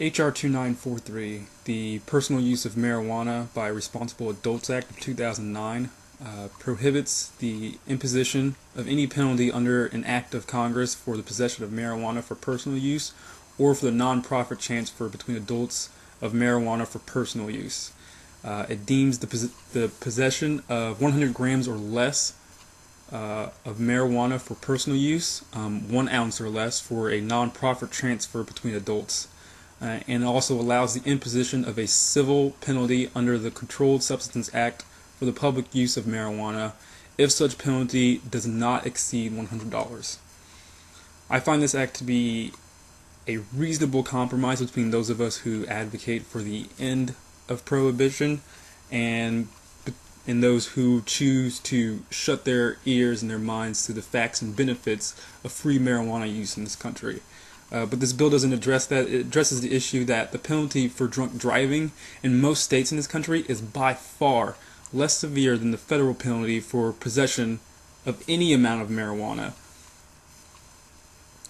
H.R. 2943, the Personal Use of Marijuana by Responsible Adults Act of 2009, prohibits the imposition of any penalty under an act of Congress for the possession of marijuana for personal use or for the non-profit transfer between adults of marijuana for personal use. It deems the possession of 100 grams or less of marijuana for personal use, 1 ounce or less for a non-profit transfer between adults. And also allows the imposition of a civil penalty under the Controlled Substances Act for the public use of marijuana if such penalty does not exceed $100. I find this act to be a reasonable compromise between those of us who advocate for the end of prohibition and those who choose to shut their ears and their minds to the facts and benefits of free marijuana use in this country. But this bill doesn't address that. It addresses the issue that the penalty for drunk driving in most states in this country is by far less severe than the federal penalty for possession of any amount of marijuana.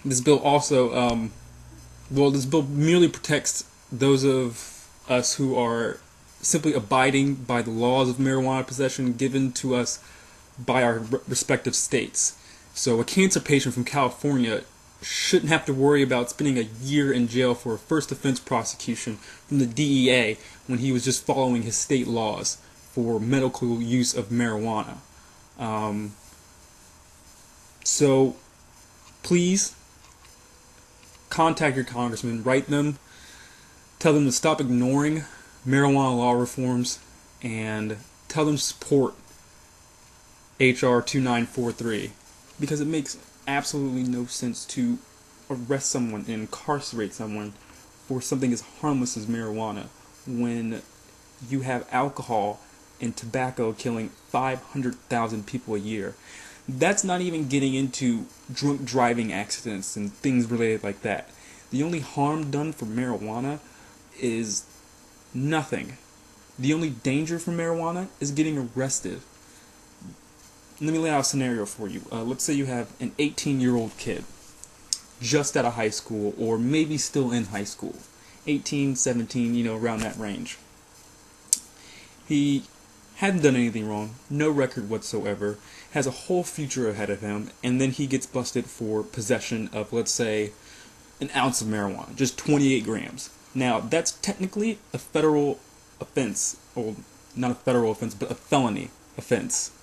This bill also, this bill merely protects those of us who are simply abiding by the laws of marijuana possession given to us by our respective states. So a cancer patient from California shouldn't have to worry about spending a year in jail for a first offense prosecution from the DEA when he was just following his state laws for medical use of marijuana. So please contact your congressman, write them, tell them to stop ignoring marijuana law reforms, and tell them to support H.R. 2943, because it makes absolutely no sense to arrest someone and incarcerate someone for something as harmless as marijuana when you have alcohol and tobacco killing 500,000 people a year. That's not even getting into drunk driving accidents and things related like that. The only harm done for marijuana is nothing. The only danger from marijuana is getting arrested. Let me lay out a scenario for you. Let's say you have an 18-year-old kid just out of high school, or maybe still in high school. 18, 17, around that range. He hadn't done anything wrong, no record whatsoever, has a whole future ahead of him, and then he gets busted for possession of, let's say, an ounce of marijuana, just 28 grams. Now, that's technically a federal offense, or not a federal offense, but a felony offense.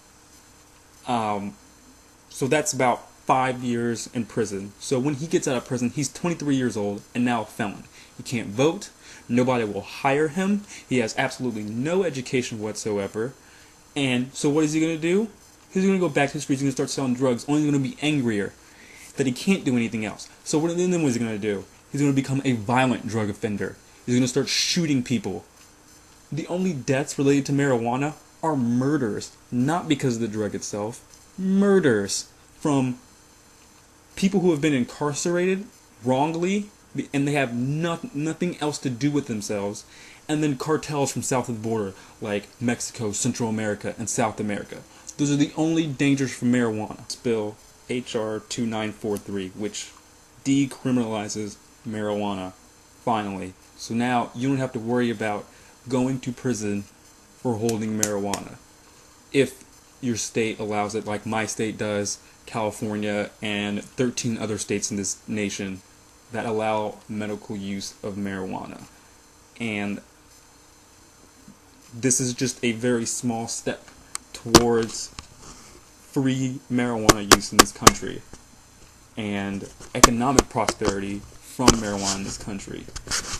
So that's about 5 years in prison. So when he gets out of prison, he's 23 years old and now a felon. He can't vote. Nobody will hire him. He has absolutely no education whatsoever. And so what is he going to do? He's going to go back to the streets. He's going to start selling drugs. Only going to be angrier that he can't do anything else. So what is he going to do? He's going to become a violent drug offender. He's going to start shooting people. The only deaths related to marijuana are murders, not because of the drug itself. Murders from people who have been incarcerated wrongly, and they have nothing else to do with themselves, and then cartels from south of the border, like Mexico, Central America, and South America. Those are the only dangers from marijuana. This bill, H.R. 2943, which decriminalizes marijuana, finally. So now you don't have to worry about going to prison for holding marijuana, if your state allows it, like my state does, California, and 13 other states in this nation that allow medical use of marijuana. And this is just a very small step towards free marijuana use in this country and economic prosperity from marijuana in this country.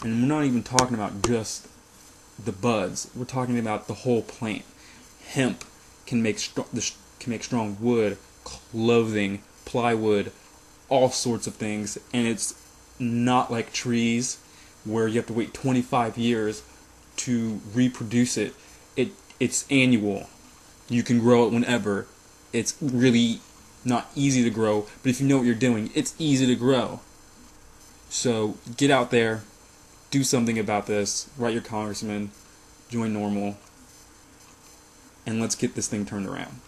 And we're not even talking about just the buds. We're talking about the whole plant. Hemp can make strong wood, clothing, plywood, all sorts of things, and it's not like trees where you have to wait 25 years to reproduce it. It's annual. You can grow it whenever. It's really not easy to grow, but if you know what you're doing, it's easy to grow. So get out there, do something about this, write your congressman, join NORML, and let's get this thing turned around.